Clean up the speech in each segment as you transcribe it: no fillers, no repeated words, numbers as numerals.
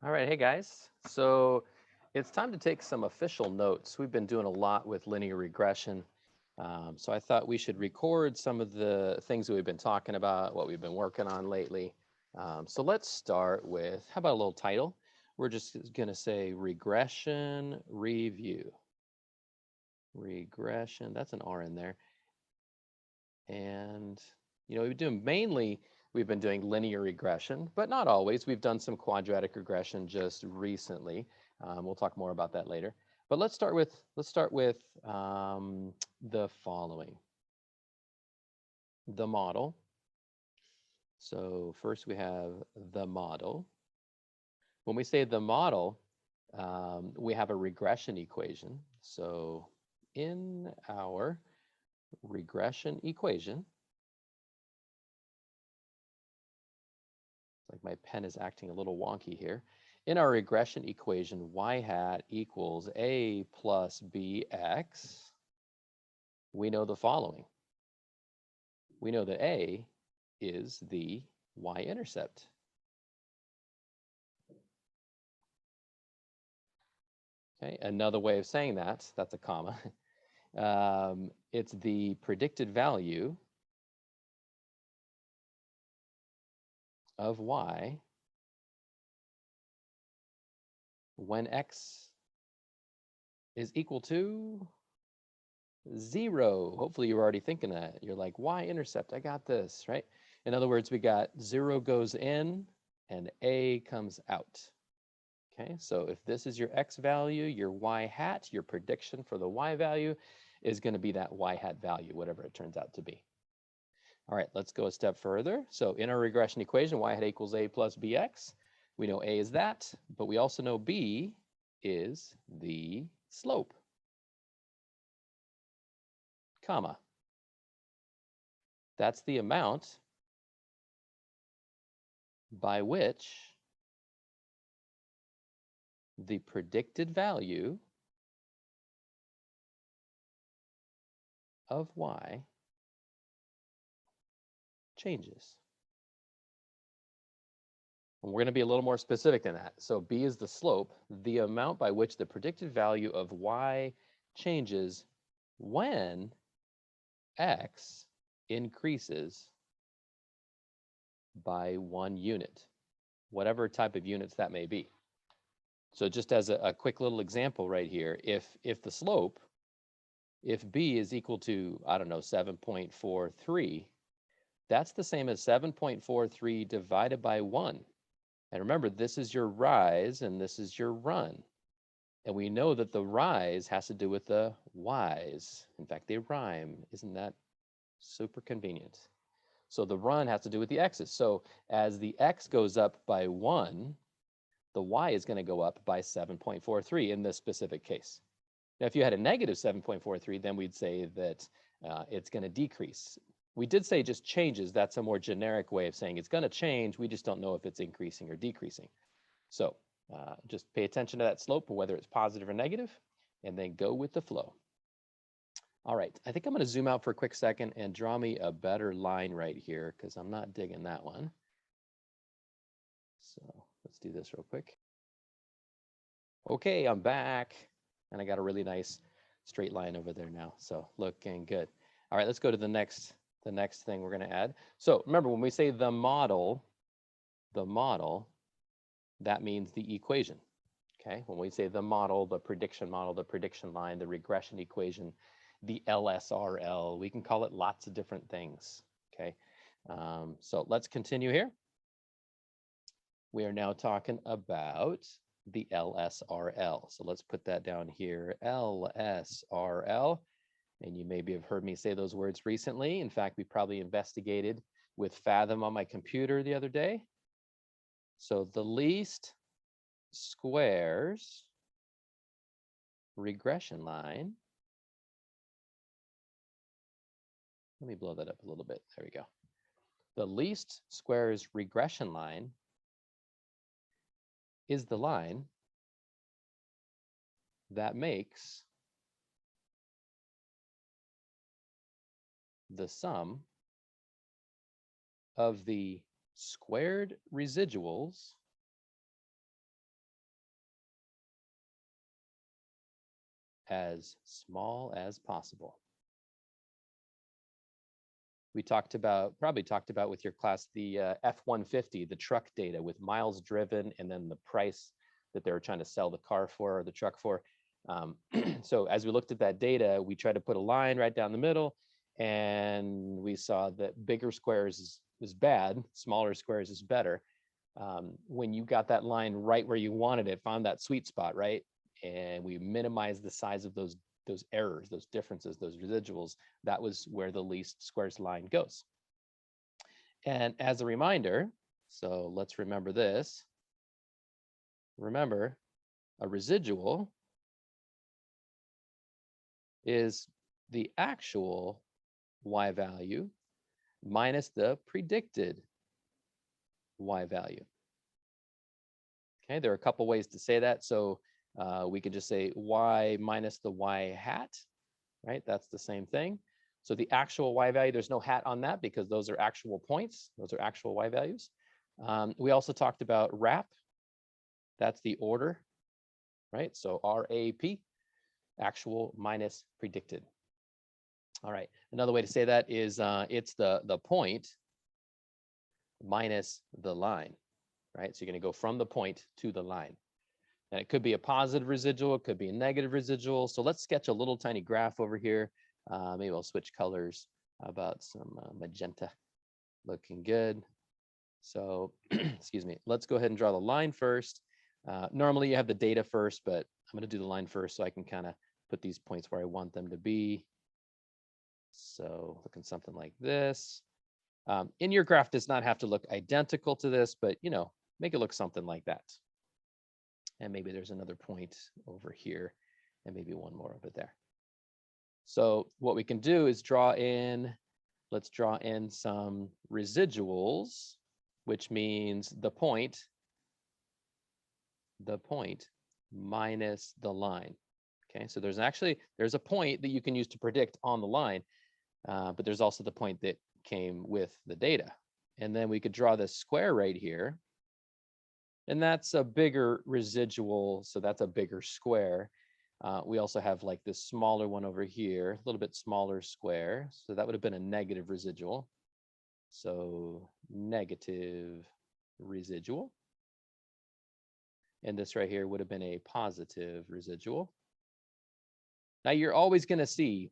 All right, hey guys. So it's time to take some official notes. We've been doing a lot with linear regression. So I thought we should record some of the things that we've been talking about, what we've been working on lately. So let's start with, how about a little title? We're just going to say regression review. Regression, that's an R in there. And, we've been doing linear regression, but not always. We've done some quadratic regression just recently. We'll talk more about that later. But let's start with the following. The model. So first we have the model. When we say the model, we have a regression equation. So in our regression equation, like my pen is acting a little wonky here. In our regression equation, y hat equals a plus bx, we know the following. We know that a is the y-intercept. Okay, another way of saying that, that's a comma. It's the predicted value of y when x is equal to 0. Hopefully you're already thinking that. You're like, y-intercept, I got this, right? In other words, we got 0 goes in and a comes out. Okay, so if this is your x value, your y hat, your prediction for the y value is going to be that y hat value, whatever it turns out to be. All right, let's go a step further. So in our regression equation, y hat equals a plus bx. We know a is that, but we also know b is the slope, comma. That's the amount by which the predicted value of y changes. And we're going to be a little more specific than that. So b is the slope, the amount by which the predicted value of y changes when x increases by 1 unit, whatever type of units that may be. So just as a quick little example right here, if the slope, if b is equal to, I don't know, 7.43, that's the same as 7.43 divided by 1. And remember, this is your rise and this is your run. And we know that the rise has to do with the y's. In fact, they rhyme. Isn't that super convenient? So the run has to do with the x's. So as the x goes up by 1, the y is going to go up by 7.43 in this specific case. Now, if you had a negative 7.43, then we'd say that it's going to decrease. We did say just changes. That's a more generic way of saying it's going to change. We just don't know if it's increasing or decreasing. So just pay attention to that slope, whether it's positive or negative, and then go with the flow. All right, I think I'm going to zoom out for a quick second and draw me a better line right here because I'm not digging that one. So let's do this real quick. Okay, I'm back, and I got a really nice straight line over there now. So looking good. All right, let's go to the next thing we're going to add. So remember, when we say the model, that means the equation. Okay, when we say the model, the prediction line, the regression equation, the LSRL, we can call it lots of different things. Okay, so let's continue here. We are now talking about the LSRL. So let's put that down here, LSRL. And you maybe have heard me say those words recently. In fact, we probably investigated with Fathom on my computer the other day. So the least squares regression line. Let me blow that up a little bit. There we go. The least squares regression line is the line that makes the sum of the squared residuals as small as possible. We probably talked about with your class, the F-150, the truck data with miles driven and then the price that they were trying to sell the car for or the truck for. So as we looked at that data, we tried to put a line right down the middle, and we saw that bigger squares is bad, smaller squares is better. When you got that line right where you wanted it, found that sweet spot, right? And we minimized the size of those errors, those differences, those residuals, that was where the least squares line goes. And as a reminder, so let's remember this. Remember, a residual is the actual y value minus the predicted y value. Okay, there are a couple ways to say that. So we could just say y minus the y hat, right? That's the same thing. So the actual y value, there's no hat on that because those are actual points. Those are actual y values. We also talked about RAP. That's the order, right? So RAP, actual minus predicted. All right, another way to say that is it's the point minus the line, right? So you're going to go from the point to the line. And it could be a positive residual, it could be a negative residual. So let's sketch a little tiny graph over here. Maybe I'll switch colors. How about some magenta? Looking good. So, excuse me, let's go ahead and draw the line first. Normally you have the data first, but I'm going to do the line first so I can kind of put these points where I want them to be. So looking something like this. In your graph does not have to look identical to this, but make it look something like that. And maybe there's another point over here and maybe one more over there. So what we can do is let's draw in some residuals, which means the point minus the line. Okay, so there's a point that you can use to predict on the line, but there's also the point that came with the data. And then we could draw this square right here. And that's a bigger residual, so that's a bigger square. We also have like this smaller one over here, a little bit smaller square. So that would have been a negative residual. So negative residual. And this right here would have been a positive residual. Now you're always going to see,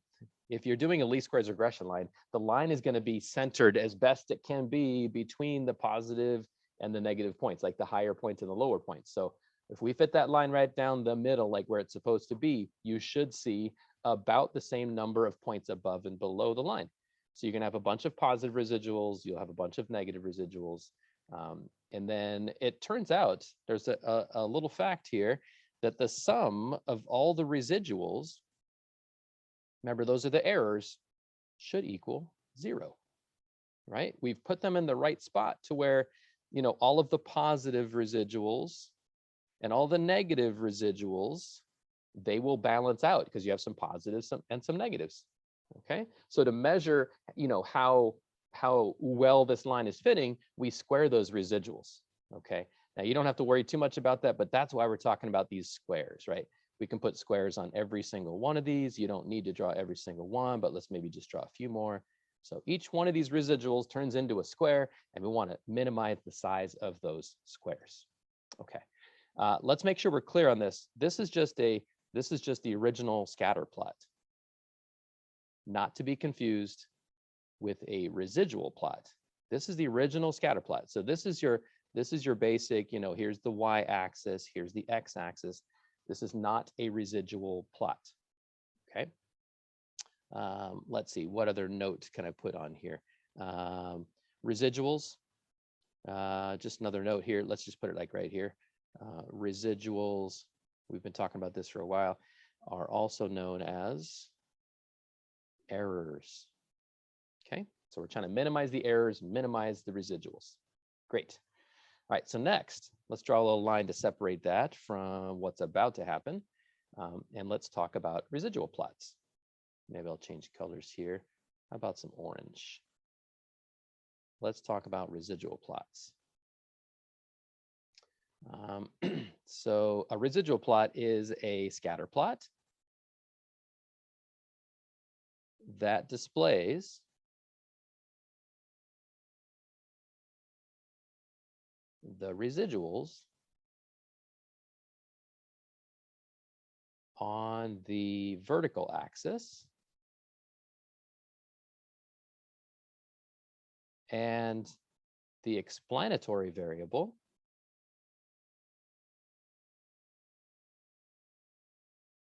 if you're doing a least squares regression line, the line is going to be centered as best it can be between the positive and the negative points, like the higher points and the lower points. So if we fit that line right down the middle, like where it's supposed to be, you should see about the same number of points above and below the line. So you're going to have a bunch of positive residuals, you'll have a bunch of negative residuals. And then it turns out there's a little fact here that the sum of all the residuals, remember those are the errors, should equal 0, right? We've put them in the right spot to where all of the positive residuals and all the negative residuals, they will balance out because you have some positives and some negatives. Okay, so to measure, how well this line is fitting, we square those residuals. Okay, now you don't have to worry too much about that, but that's why we're talking about these squares, right? We can put squares on every single one of these. You don't need to draw every single one, but let's maybe just draw a few more. So each one of these residuals turns into a square, and we want to minimize the size of those squares. Okay, let's make sure we're clear on this. This is just the original scatter plot, not to be confused with a residual plot. This is the original scatter plot. So this is your basic, here's the y-axis, here's the x-axis. This is not a residual plot. Okay. Let's see, what other note can I put on here? Residuals, just another note here. Let's just put it like right here. Residuals, we've been talking about this for a while, are also known as errors. Okay, so we're trying to minimize the errors, minimize the residuals. Great. All right, so next, let's draw a little line to separate that from what's about to happen. And let's talk about residual plots. Maybe I'll change colors here. How about some orange? Let's talk about residual plots. So a residual plot is a scatter plot that displays the residuals on the vertical axis and the explanatory variable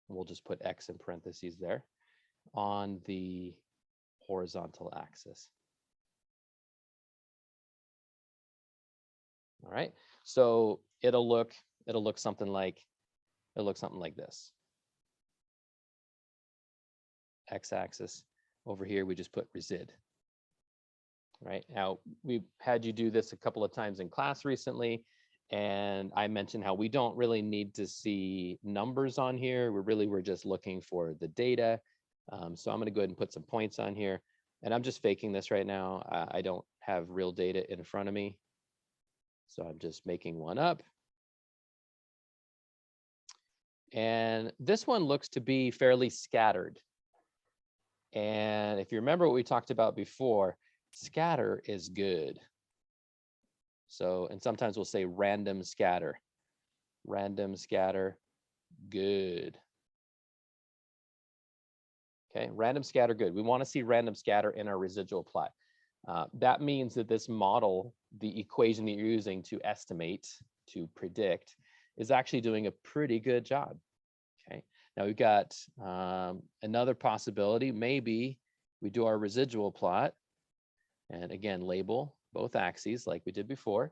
we'll just put X in parentheses there on the horizontal axis. All right, so it'll look something like this. X-axis over here, we just put resid. Right now, we've had you do this a couple of times in class recently, and I mentioned how we don't really need to see numbers on here. We're just looking for the data. So I'm going to go ahead and put some points on here, and I'm just faking this right now. I don't have real data in front of me, so I'm just making one up. And this one looks to be fairly scattered. And if you remember what we talked about before, scatter is good. So, and sometimes we'll say random scatter. Random scatter, good. Okay, random scatter, good. We want to see random scatter in our residual plot. That means that this model, the equation that you're using to estimate, to predict, is actually doing a pretty good job. Okay, now we've got another possibility. Maybe we do our residual plot, and again, label both axes like we did before.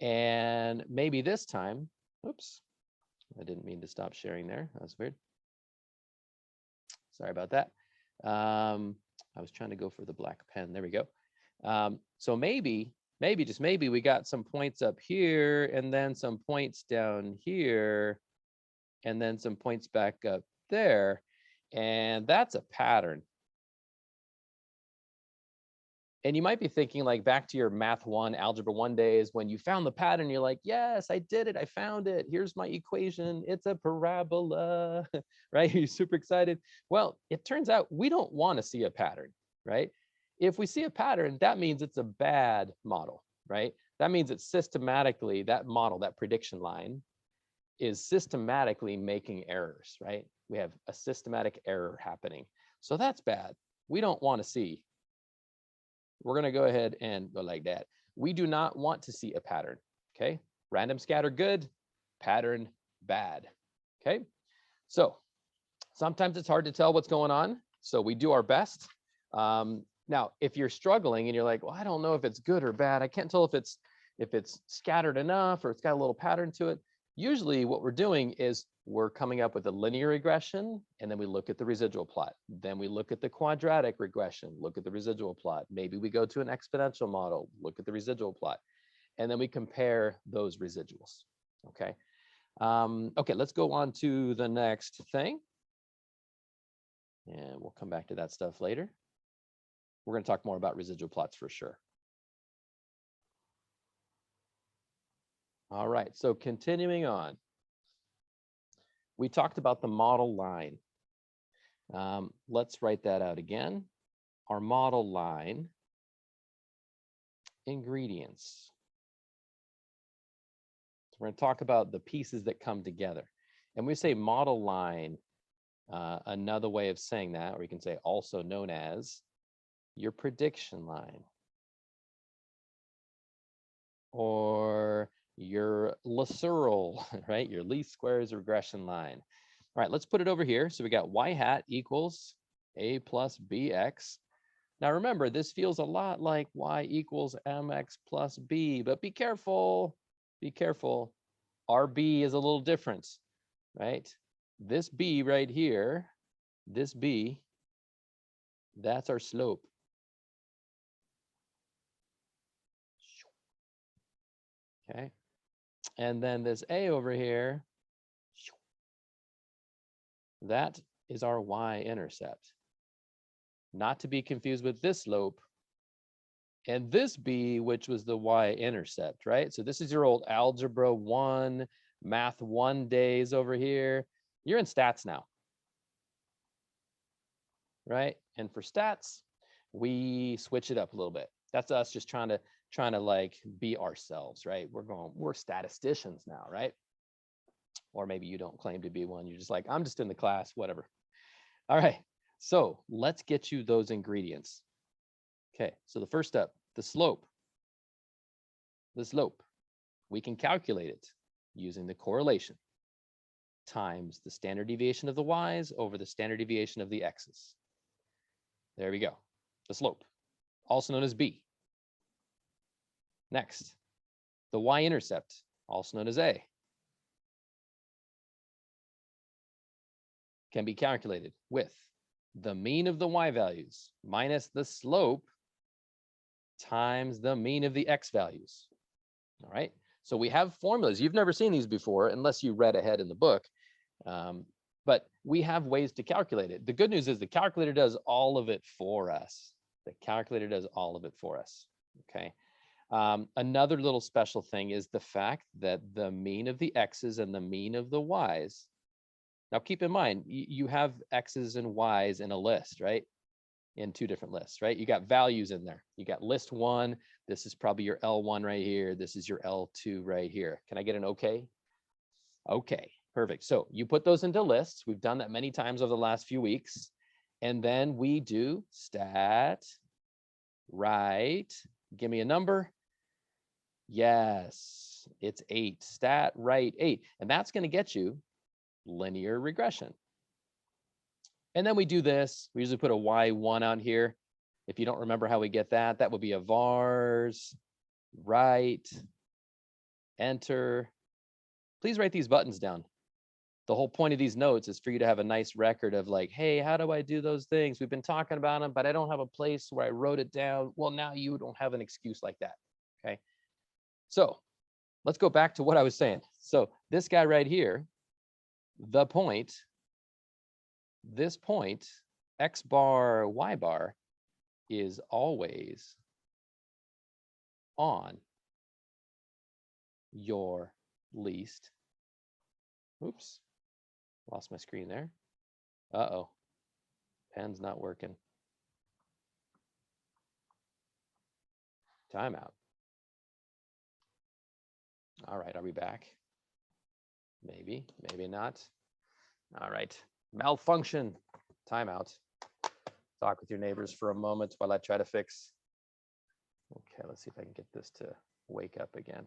And maybe this time, oops, I didn't mean to stop sharing there. That's weird. Sorry about that. I was trying to go for the black pen. There we go. So maybe, just maybe we got some points up here and then some points down here and then some points back up there. And that's a pattern. And you might be thinking like back to your math 1, algebra 1 days when you found the pattern, you're like, yes, I did it. I found it. Here's my equation. It's a parabola, right? You're super excited. Well, it turns out we don't want to see a pattern, right? If we see a pattern, that means it's a bad model, right? That means it's systematically, that model, that prediction line is systematically making errors, right? We have a systematic error happening. So that's bad. We don't want to see. We're going to go ahead and go like that. We do not want to see a pattern, okay? Random scatter, good. Pattern, bad, okay? So sometimes it's hard to tell what's going on, so we do our best. Now, if you're struggling and you're like, well, I don't know if it's good or bad. I can't tell if it's scattered enough or it's got a little pattern to it. Usually what we're doing is we're coming up with a linear regression, and then we look at the residual plot. Then we look at the quadratic regression, look at the residual plot. Maybe we go to an exponential model, look at the residual plot, and then we compare those residuals, okay? Okay, let's go on to the next thing. And we'll come back to that stuff later. We're going to talk more about residual plots for sure. All right, so continuing on. We talked about the model line. Let's write that out again. Our model line, ingredients. So we're going to talk about the pieces that come together. And we say model line, another way of saying that, or you can say also known as your prediction line, or your Lasserle, right? Your least squares regression line. All right, let's put it over here. So we got y hat equals a plus bx. Now remember, this feels a lot like y equals mx plus b, but be careful, be careful. Our b is a little different, right? This b right here, this b, that's our slope. Okay, and then this a over here, that is our y-intercept. Not to be confused with this slope and this b, which was the y-intercept, right? So this is your old algebra 1, math 1 days over here. You're in stats now. right? And for stats, we switch it up a little bit. That's us just trying to like be ourselves, right? We're statisticians now, right? Or maybe you don't claim to be one. You're just like, I'm just in the class, whatever. All right. So let's get you those ingredients. Okay. So the first step, the slope. The slope. We can calculate it using the correlation times the standard deviation of the y's over the standard deviation of the x's. There we go. The slope, also known as b. Next, the y-intercept, also known as a, can be calculated with the mean of the y values minus the slope times the mean of the x values. All right. So we have formulas. You've never seen these before unless you read ahead in the book. But we have ways to calculate it. The good news is the calculator does all of it for us. The calculator does all of it for us. Okay. Another little special thing is the fact that the mean of the x's and the mean of the y's. Now keep in mind, you have x's and y's in a list, right? In two different lists, right? You got values in there. You got list 1. This is probably your L1 right here. This is your L2 right here. Can I get an okay? Okay, perfect. So you put those into lists. We've done that many times over the last few weeks. And then we do stat, right? Give me a number. Yes, it's 8. Stat, right, 8. And that's going to get you linear regression. And then we do this. We usually put a Y1 out here. If you don't remember how we get that, that would be a vars, right, enter. Please write these buttons down. The whole point of these notes is for you to have a nice record of like, hey, how do I do those things? We've been talking about them, but I don't have a place where I wrote it down. Well, now you don't have an excuse like that, okay? So let's go back to what I was saying. So this guy right here, the point, this point, X bar, Y bar, is always on your least. Oops, lost my screen there. Uh-oh, pen's not working. Timeout. All right, are we back? Maybe, maybe not. All right, malfunction, timeout. Talk with your neighbors for a moment while I try to fix. Okay, let's see if I can get this to wake up again.